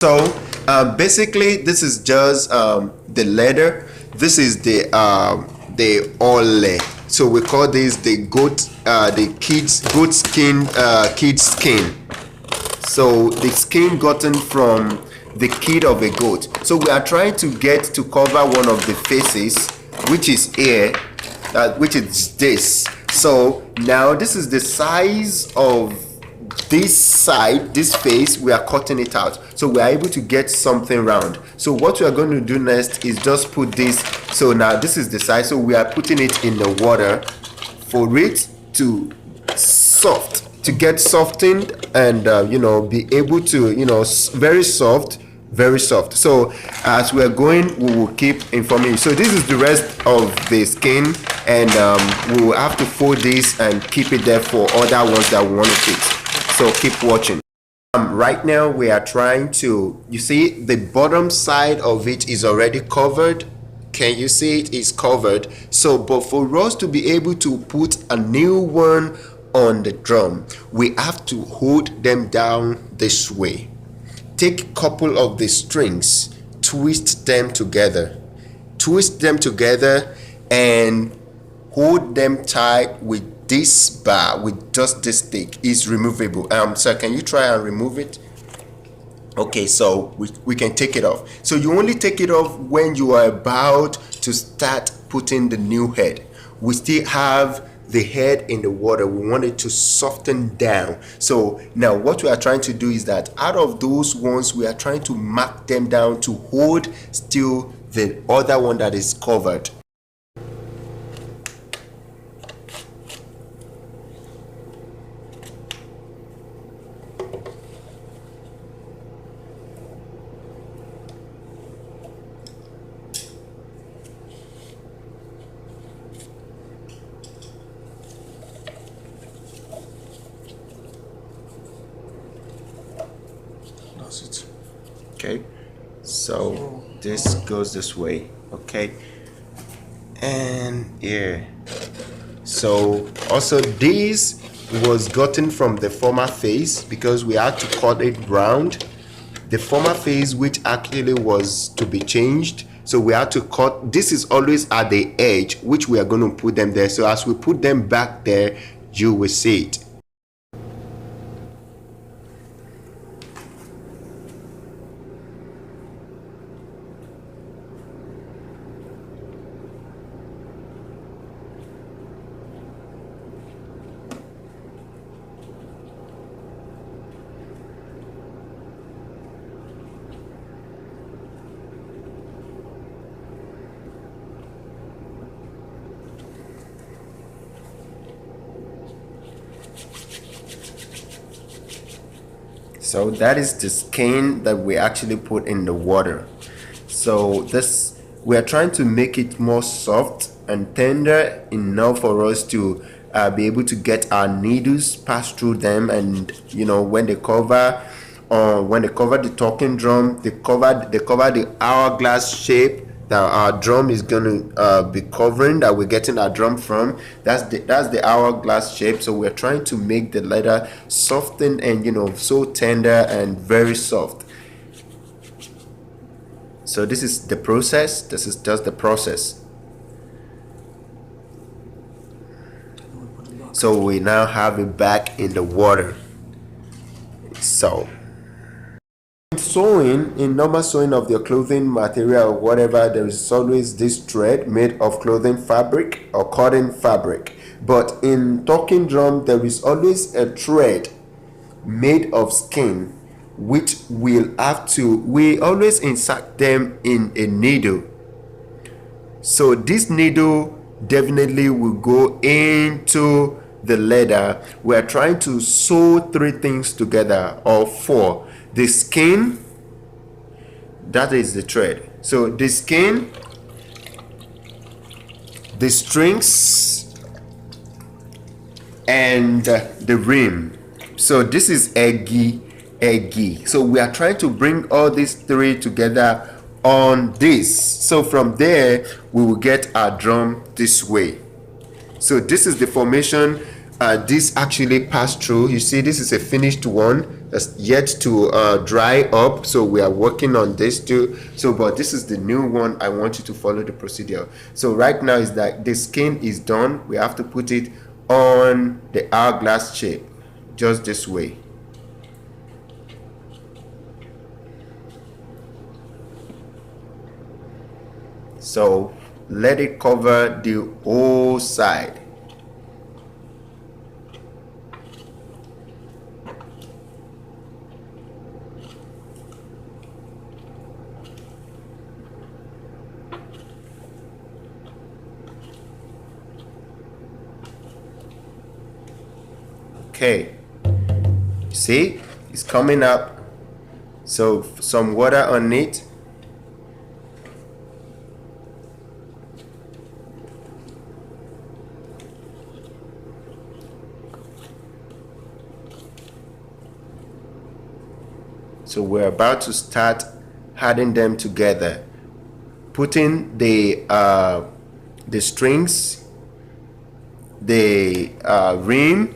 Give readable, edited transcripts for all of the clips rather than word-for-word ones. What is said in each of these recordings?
So basically, this is just the leather. This is the ole. So we call this the goat skin, kid skin. So the skin gotten from the kid of a goat. So we are trying to get to cover one of the faces, which is here, which is this. So now this is the size of this side, this face. We are cutting it out, so we are able to get something round. So what we are going to do next is just put this. So now this is the size, so we are putting it in the water for it to get softened and be able to very soft, very soft. So as we're going, we will keep informing you. So this is the rest of the skin, and we will have to fold this and keep it there for other ones that we want to fix. So keep watching. Right now we are trying to, you see the bottom side of it is already covered. Can you see it is covered? So but for us to be able to put a new one on the drum, we have to hold them down this way. Take a couple of the strings, twist them together, and hold them tight with this bar, with just this stick. Is removable. So can you try and remove it? Okay, so we can take it off. So you only take it off when you are about to start putting the new head. We still have the head in the water. We want it to soften down. So now what we are trying to do is that out of those ones, we are trying to mark them down to hold still the other one that is covered. Okay, so this goes this way. Okay, and here. So also this was gotten from the former face because we had to cut it round. The former face, which actually was to be changed, so we had to cut. This is always at the edge, which we are going to put them there. So as we put them back there, you will see it. So that is the skin that we actually put in the water. So this, we are trying to make it more soft and tender enough for us to be able to get our needles pass through them. And when they cover the talking drum, they cover the hourglass shape that our drum is going to be covering, that we're getting our drum from. That's the hourglass shape. So we're trying to make the leather soften and so tender and very soft. So this is the process. This is just the process. So we now have it back in the water. So sewing, in normal sewing of your clothing material or whatever, there is always this thread made of clothing fabric or cotton fabric. But in talking drum, there is always a thread made of skin, which we always insert them in a needle. So this needle definitely will go into the leather. We are trying to sew 3 things together, or 4. The skin, that is the thread. So the skin, the strings, and the rim. So this is eggy. So we are trying to bring all these 3 together on this. So from there we will get our drum this way. So this is the formation. This actually passed through. You see, this is a finished one. yet to dry up, so we are working on this too. So but this is the new one. I want you to follow the procedure. So right now is that the skin is done. We have to put it on the hourglass shape, just this way. So let it cover the whole side. Okay, see, it's coming up. So some water on it. So we're about to start adding them together, putting the strings, the rim,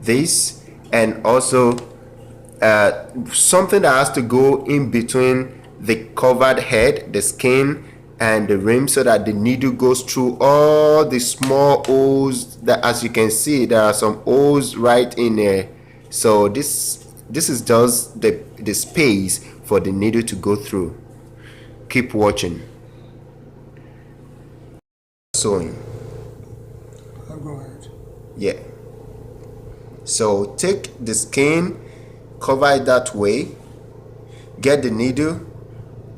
this, and also something that has to go in between the covered head, the skin, and the rim, so that the needle goes through all the small holes that, as you can see, there are some holes right in there. So this is just the space for the needle to go through. Keep watching. Sewing. I'll go ahead. Yeah. So take the skin, cover it that way, get the needle,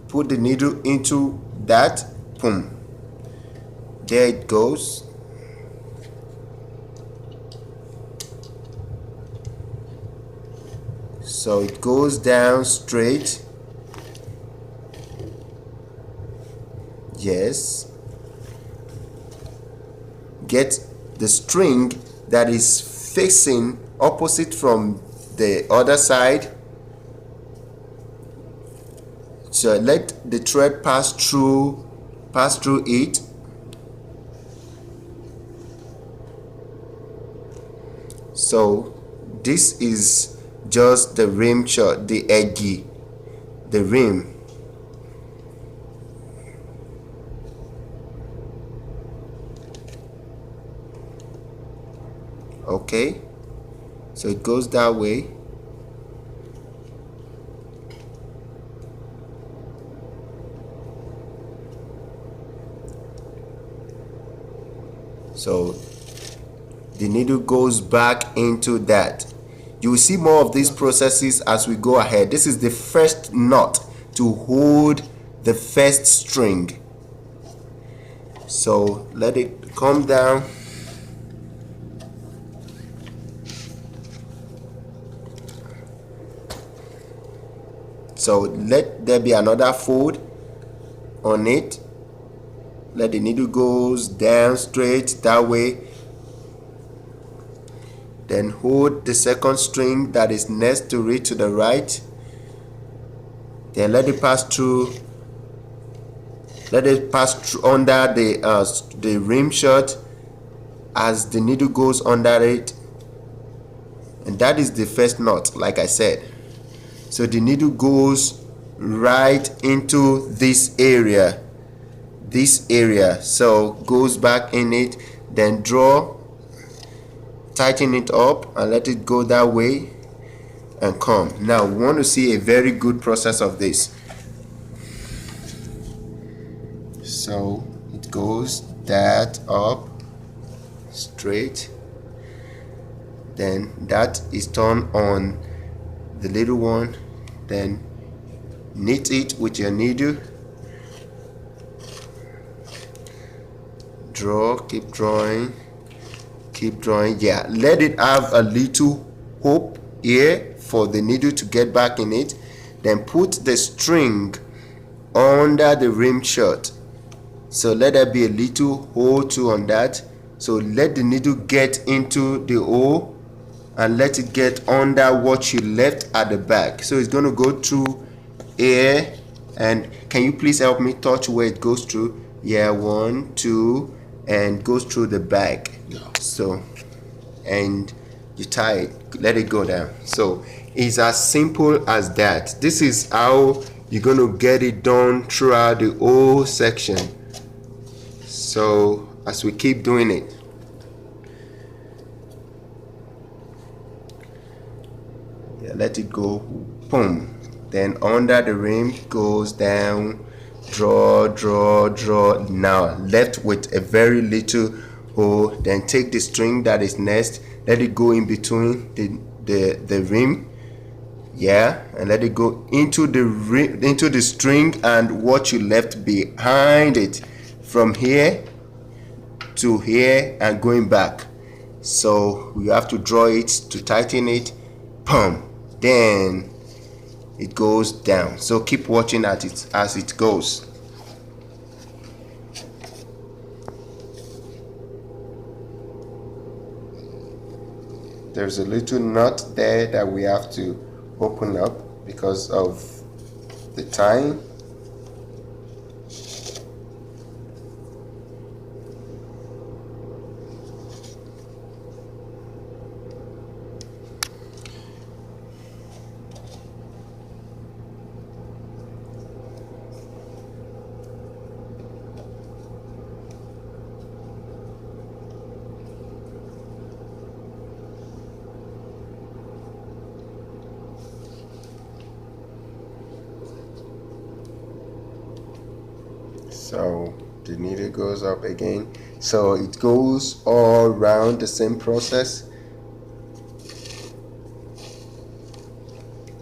put the needle into that, boom, there it goes. So it goes down straight. Yes. Get the string that is facing opposite from the other side. So let the thread pass through it. So this is just the rim shot, the edgy, the rim. Okay, so it goes that way. So the needle goes back into that. You will see more of these processes as we go ahead. This is the first knot to hold the first string. So let it come down. So let there be another fold on it. Let the needle goes down straight that way. Then hold the second string that is next to it to the right. Then let it pass through. Let it pass through under the rim shot as the needle goes under it. And that is the first knot, like I said. So the needle goes right into this area. So goes back in it, then draw, tighten it up and let it go that way and come. Now we want to see a very good process of this. So it goes that up straight, then that is turned on the little one, then knit it with your needle, draw, keep drawing, yeah, let it have a little hope here for the needle to get back in it. Then put the string under the rim shot, so let there be a little hole too on that. So let the needle get into the hole and let it get under what you left at the back. So it's going to go through here. And can you please help me touch where it goes through? Yeah, 1, 2, and goes through the back. So, and you tie it, let it go down. So it's as simple as that. This is how you're going to get it done throughout the whole section. So as we keep doing it, yeah, let it go, boom. Then under the rim goes down, draw. Now left with a very little hole. Then take the string that is next, let it go in between the rim, yeah, and let it go into the rim, into the string, and what you left behind it from here to here and going back. So you have to draw it to tighten it, boom, then it goes down. So keep watching at it as it goes. There's a little knot there that we have to open up because of the time. So the needle goes up again. So it goes all around the same process.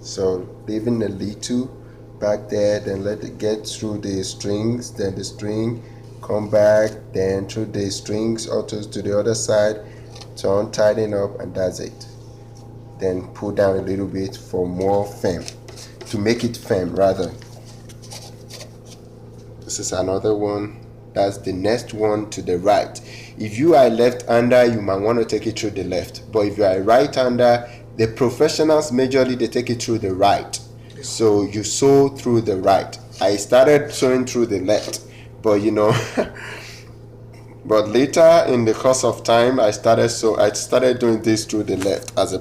So leaving a little back there, then let it get through the strings, then the string come back, then through the strings also to the other side, turn, tighten up, and that's it. Then pull down a little bit for more firm, to make it firm rather. This is another one. That's the next one to the right. If you are left-hander, you might want to take it through the left. But if you are a right-hander, the professionals majorly they take it through the right. So you sew through the right. I started sewing through the left, but you know, but later in the course of time, I started doing this through the left as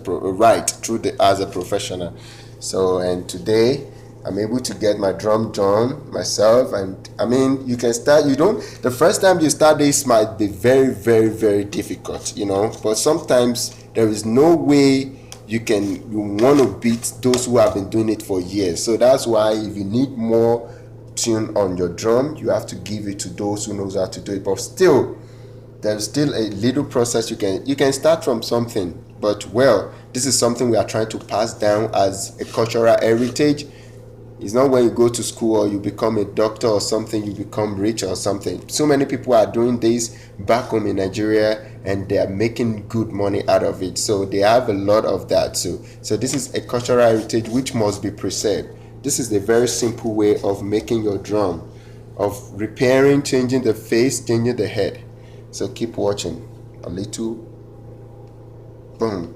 as a professional. So and today I'm able to get my drum done myself, and I mean, you can start. The first time you start this might be very, very, very difficult, you know. But sometimes there is no way you want to beat those who have been doing it for years. So that's why if you need more tune on your drum, you have to give it to those who knows how to do it. But still, there's still a little process. You can start from something, but well, this is something we are trying to pass down as a cultural heritage. It's not when you go to school or you become a doctor or something, you become rich or something. So many people are doing this back home in Nigeria and they are making good money out of it. So they have a lot of that. So this is a cultural heritage which must be preserved. This is a very simple way of making your drum, of repairing, changing the face, changing the head. So keep watching. A little, boom.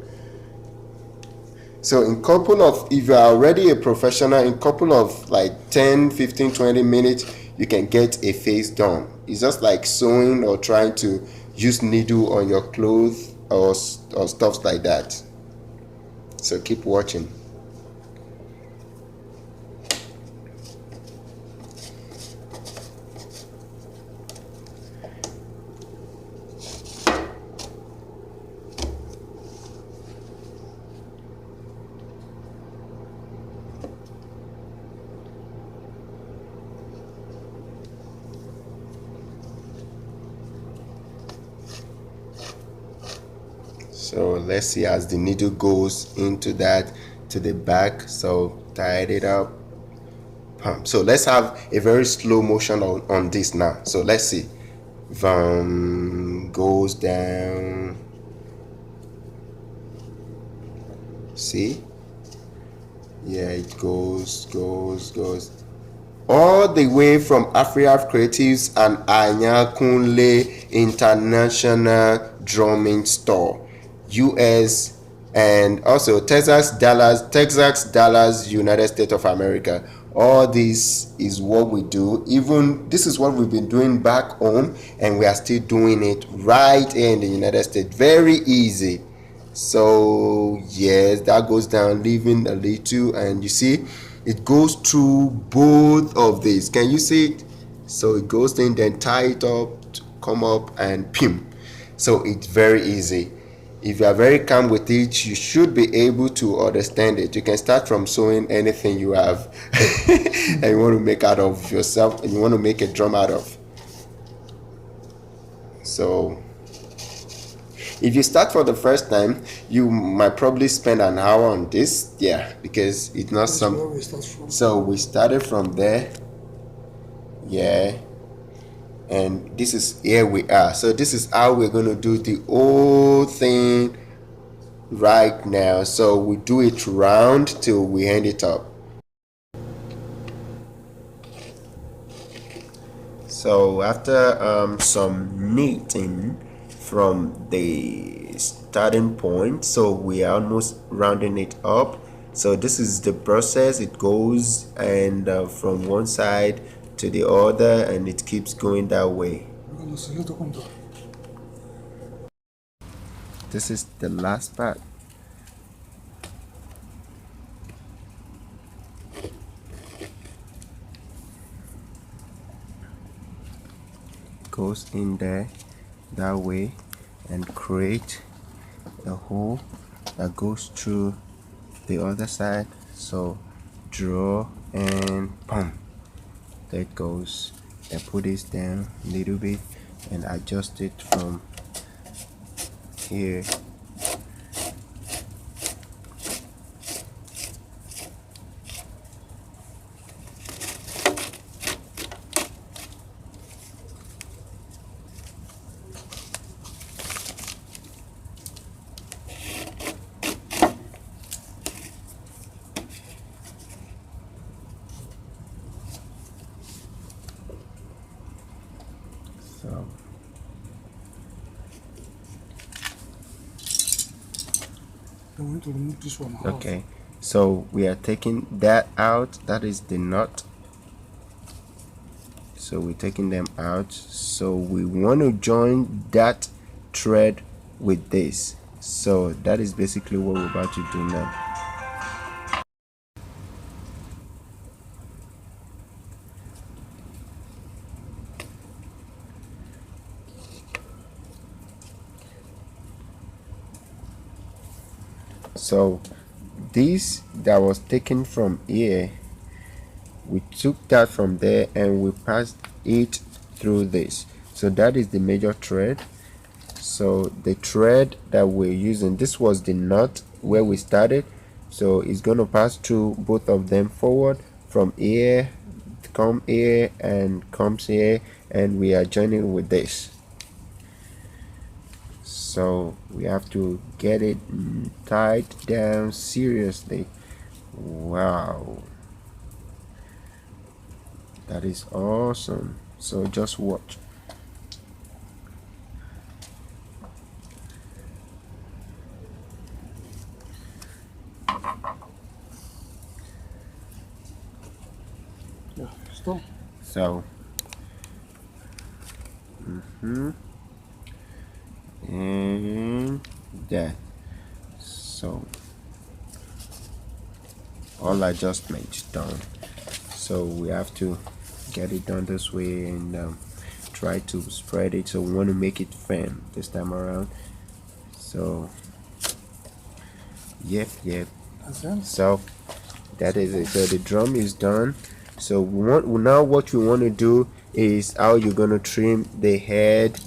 So if you are already a professional, in couple of like 10, 15, 20 minutes, you can get a face done. It's just like sewing or trying to use needle on your clothes or stuff like that. So keep watching. So let's see as the needle goes into that to the back. So tied it up. So let's have a very slow motion on this now. So let's see. Goes down. See? Yeah, it goes. All the way from Afriaf Creatives and Anyakunle International Drumming Store, US, and also Texas, Dallas, United States of America. All this is what we do. Even this is what we've been doing back home, and we are still doing it right here in the United States. Very easy. So yes, that goes down, leaving a little, and you see it goes through both of these. Can you see it? So it goes in, then tie it up, come up and pim. So it's very easy. If you are very calm with it, you should be able to understand it. You can start from sewing anything you have and you want to make out of yourself, and you want to make a drum out of. So if you start for the first time, you might probably spend an hour on this, yeah, because it's not That's where some. we start from. So we started from there, yeah, and this is here we are. So this is how we're going to do the whole thing right now. So we do it round till we end it up. So after some knitting from the starting point, so we are almost rounding it up. So this is the process. It goes and from one side to the other, and it keeps going that way. We're going to select the contour. This is the last part. Goes in there that way and create a hole that goes through the other side. So draw and pump. There it goes. And put this down a little bit and adjust it from here. So Then we need to remove this one. okay, so we are taking that out. That is the knot. So we're taking them out. So we want to join that thread with this. So that is basically what we're about to do now. So this that was taken from here, we took that from there and we passed it through this. So that is the major thread. So the thread that we're using, this was the knot where we started, so it's going to pass through both of them forward from here, come here and comes here, and we are joining with this. So we have to get it tied down seriously. Wow, that is awesome. So just watch. Yeah, stop. So and that. So all adjustments done. So we have to get it done this way and try to spread it. So we want to make it firm this time around. So yep. That's it. So that is it. So the drum is done. So now what we want to do is how you're going to trim the head.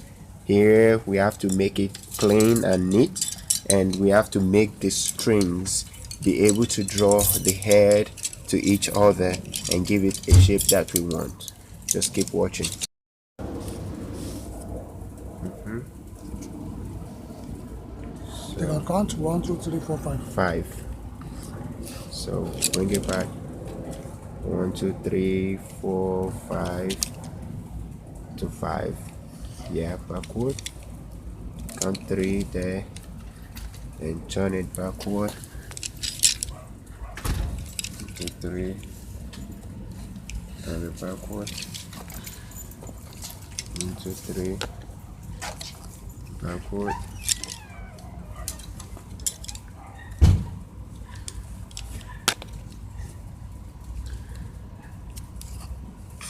Here we have to make it clean and neat, and we have to make the strings be able to draw the head to each other and give it a shape that we want. Just keep watching. Take our count. 1, 2, 3, 4, 5. 5. So bring it back. 1, 2, 3, 4, 5 to 5. Yeah, backward. Count 3 there, and turn it backward. 2, 3. Turn it backward. 1, 2, 3. Backward.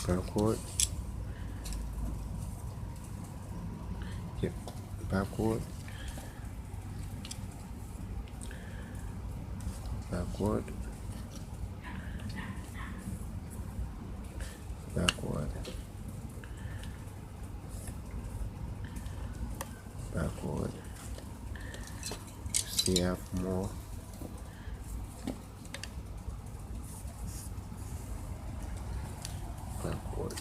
backward, yep, backward, backward, backward, backward. See, have more. Backward.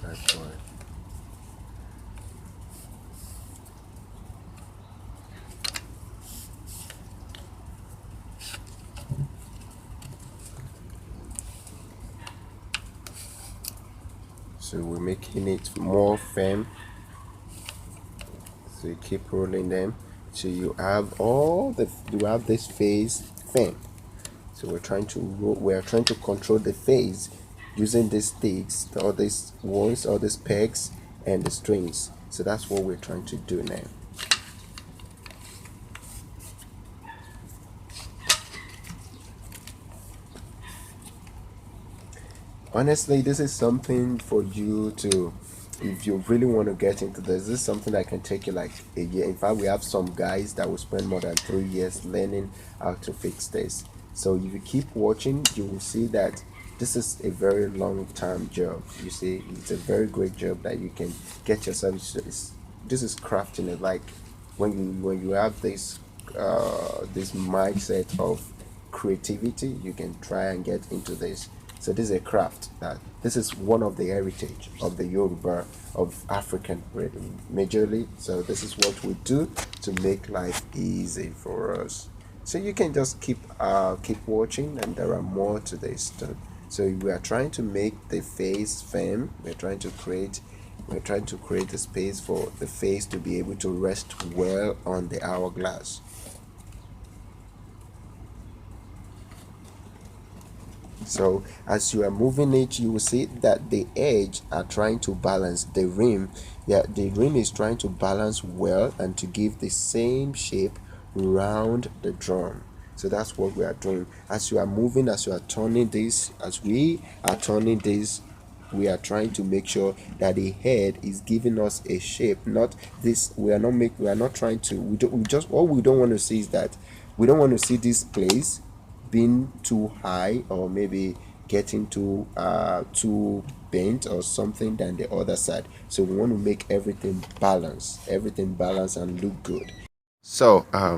Backward. So we're making it more firm. So you keep rolling them. So you have this phase firm. So we're trying to control the phase using these sticks, all these ones, all these pegs, and the strings. So that's what we're trying to do now. Honestly, this is something for you to, if you really want to get into this is something that can take you like a year. In fact, we have some guys that will spend more than 3 years learning how to fix this. So if you keep watching, you will see that this is a very long term job. You see, it's a very great job that you can get yourself. This is crafting it, like when you have this mindset of creativity, you can try and get into this. So this is a craft that this is one of the heritage of the Yoruba, of African majorly. So this is what we do to make life easy for us. So you can just keep watching, and there are more to this too. So we are trying to make the face firm. We're trying to create a space for the face to be able to rest well on the hourglass. So as you are moving it, you will see that the edge are trying to balance the rim. Yeah, the rim is trying to balance well and to give the same shape around the drum. So that's what we are doing. As you are moving, as you are turning this, as we are turning this, we are trying to make sure that the head is giving us a shape, not this. We are not trying to, we just, what we don't want to see is that we don't want to see this place being too high, or maybe getting too bent or something than the other side. So we want to make everything balanced and look good. Sorry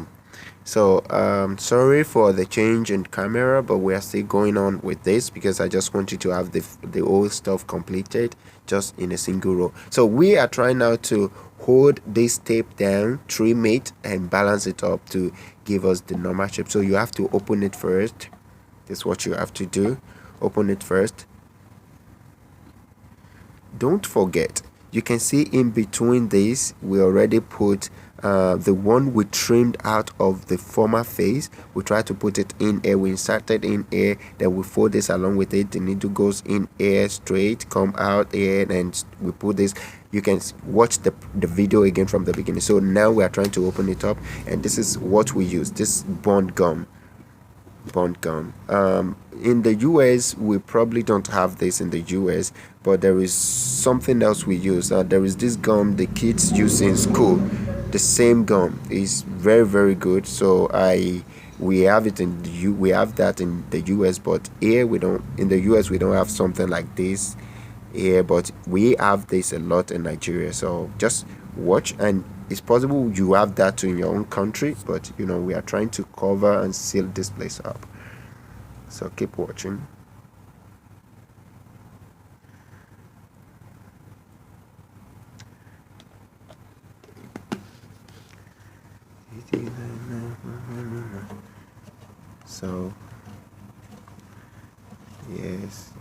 for the change in camera, but we are still going on with this because I just wanted to have the old stuff completed just in a single row. So we are trying now to hold this tape down, trim it, and balance it up to give us the normal shape. So you have to open it first. This is what you have to do. Open it first. Don't forget, you can see in between this we already put the one we trimmed out of the former face. We try to put it in air. We inserted in air, then we fold this along with it. The needle goes in air straight, come out air, and we put this. You can watch the video again from the beginning. So now we are trying to open it up, and this is what we use, this bond gum. In the US, we probably don't have this in the US, but there is something else we use. There is this gum the kids use in school. The same gum is very, very good. So we have it we have that in the US, but here we don't. In the US, we don't have something like this here, but we have this a lot in Nigeria. So just watch, and it's possible you have that in your own country, but we are trying to cover and seal this place up. So keep watching. So yes.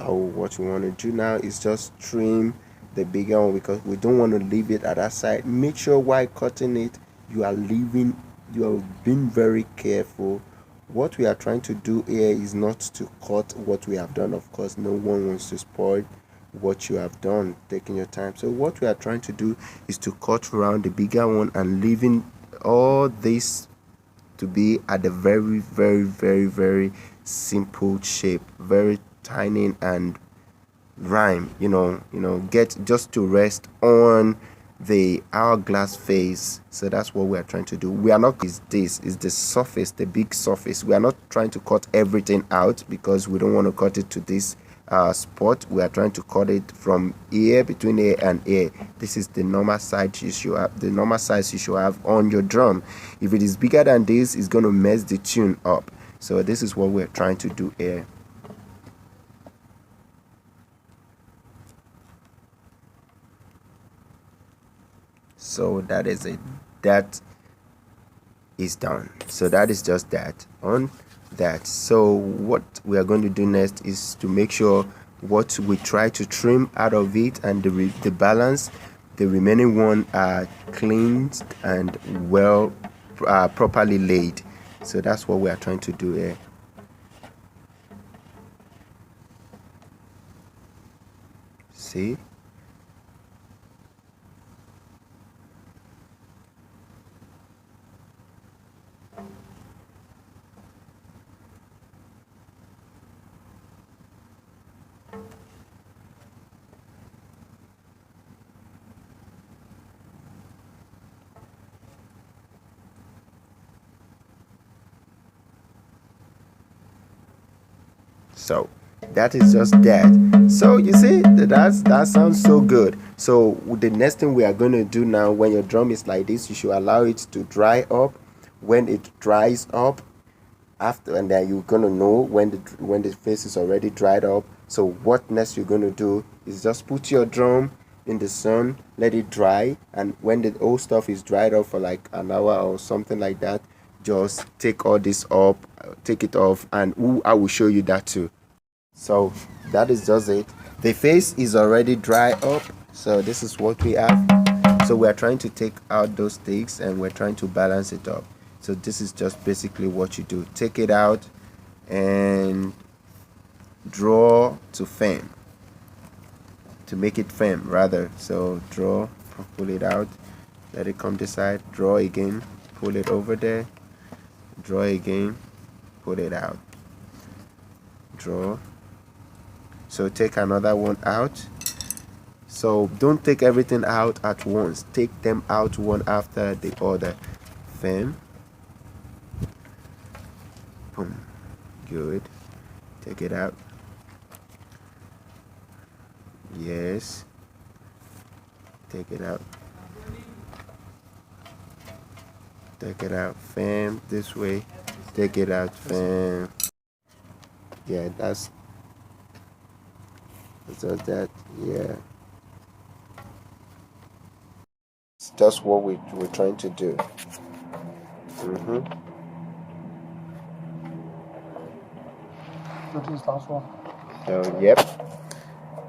So what we want to do now is just trim the bigger one, because we don't want to leave it at that side. Make sure while cutting it, you are being very careful. What we are trying to do here is not to cut what we have done. Of course, no one wants to spoil what you have done, taking your time. So what we are trying to do is to cut around the bigger one and leaving all this to be at the very, very, very, very simple shape, very tiny and rhyme, get just to rest on the hourglass face. So that's what we are trying to do. We are not, is the surface, the big surface. We are not trying to cut everything out, because we don't want to cut it to this spot. We are trying to cut it from here, between here and here. This is the normal size you should have, on your drum. If it is bigger than this, it's going to mess the tune up. So this is what we're trying to do here. So that is it. That is done. So that is just that on that. So what we are going to do next is to make sure what we try to trim out of it and the balance, the remaining one, are cleaned and well properly laid. So that's what we are trying to do here. See? So that is just that. So you see, that sounds so good. So the next thing we are going to do now, when your drum is like this, you should allow it to dry up. When it dries up, after, and then you're going to know when the face is already dried up. So what next you're going to do is just put your drum in the sun, let it dry, and when the old stuff is dried up for like an hour or something like that, just take all this up, take it off, and I will show you that too. So that is just it. The face is already dry up, so this is what we have. So we are trying to take out those sticks and we're trying to balance it up. So this is just basically what you do. Take it out and draw to firm, to make it firm rather. So draw, pull it out, let it come this side, draw again, pull it over there, draw again, pull it out, draw. So take another one out. So don't take everything out at once, take them out one after the other. Firm, boom, good. Take it out. Yes, take it out. Take it out, firm, this way. Take it out, firm. Yeah, that's just that. Yeah, it's just what we're trying to do. So yep,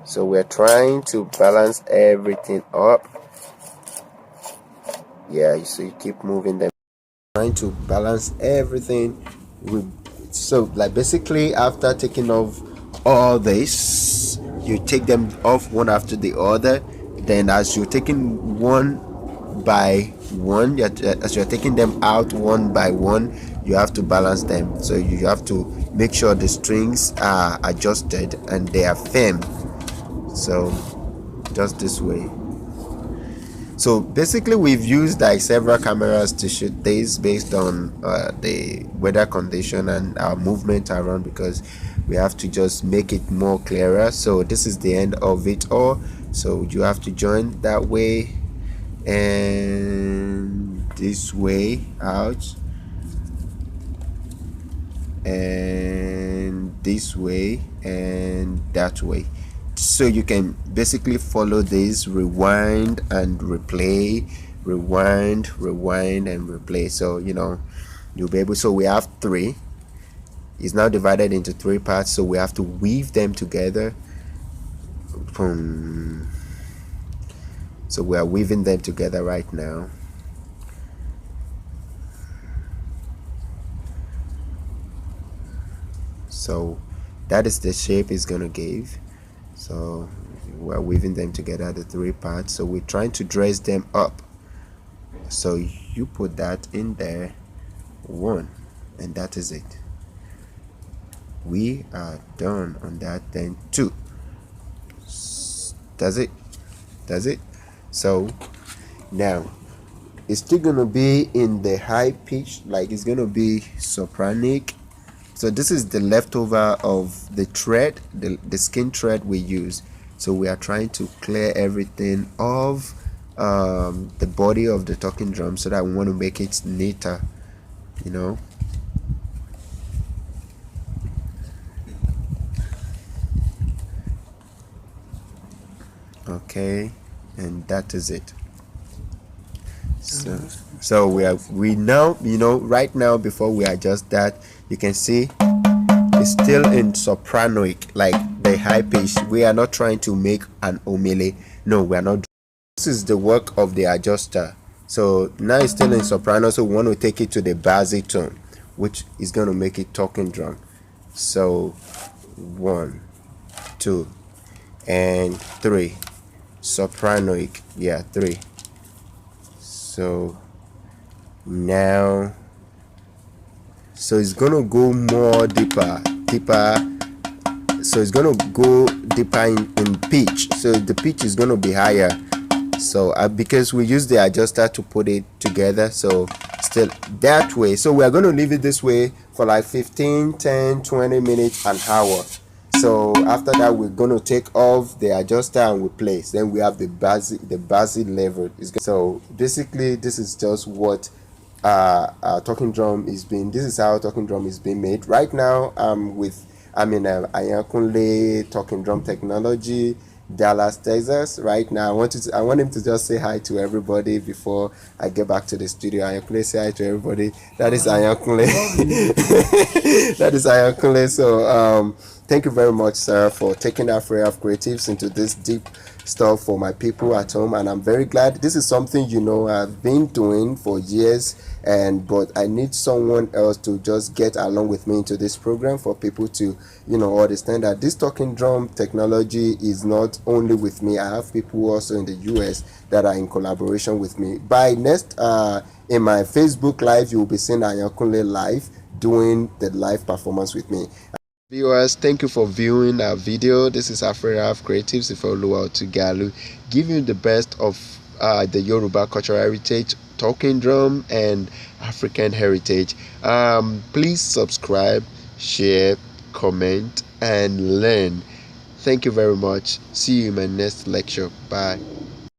so we're trying to balance everything up. Yeah, so you keep moving them, trying to balance everything. So like basically after taking off all this, you take them off one after the other. Then as you're taking one by one, as you're taking them out one by one, you have to balance them. So you have to make sure the strings are adjusted and they are firm. So just this way. So basically we've used like several cameras to shoot this based on the weather condition and our movement around, because we have to just make it more clearer. So this is the end of it all. So you have to join that way and this way out and this way and that way. So you can basically follow this, rewind and replay, rewind and replay. So you'll be able. So we have 3. is now divided into 3 parts, so we have to weave them together. So we are weaving them together right now. So that is the shape it's gonna give. So we're weaving them together, the 3 parts. So we're trying to dress them up. So you put that in there, 1, and that is it. We are done on that. Then 2. That's it. So now it's still gonna be in the high pitch, like it's gonna be sopranic. So this is the leftover of the thread, the skin thread we use. So we are trying to clear everything of the body of the talking drum, so that we want to make it neater, you know. Okay, and that is it. So we now, you know, right now, before we adjust that, you can see it's still in sopranoic, like the high pitch. We are not trying to make an omele. No, we are not. This is the work of the adjuster. So now it's still in soprano, so we want to take it to the baritone, which is going to make it talking drum. So 1, 2, and 3. Sopranoic, yeah, 3. So now, so it's gonna go more deeper. So it's gonna go deeper in pitch. So the pitch is gonna be higher. So because we use the adjuster to put it together, so still that way. So we are gonna leave it this way for like 15, 10, 20 minutes, an hour. So after that, we're gonna take off the adjuster and we place. Then we have the basic level. So basically, this is just what our talking drum is being. This is how talking drum is being made right now. I'm in Ayankunle Talking Drum Technology, Dallas, Texas. Right now, I want him to just say hi to everybody before I get back to the studio. Ayankunle, say hi to everybody. That is Ayankunle. That is Ayankunle. So thank you very much, sir, for taking Afro of Creatives into this deep stuff for my people at home, and I'm very glad. This is something, you know, I've been doing for years, but I need someone else to just get along with me into this program for people to, you know, understand that this talking drum technology is not only with me. I have people also in the US that are in collaboration with me. By next in my Facebook live, you will be seeing Ayankunle live doing the live performance with me. Viewers, thank you for viewing our video. This is Afroraf Creatives Ifeoluwa Otugalu, giving you the best of the Yoruba cultural heritage, talking drum, and African heritage. Please subscribe, share, comment, and learn. Thank you very much. See you in my next lecture. Bye.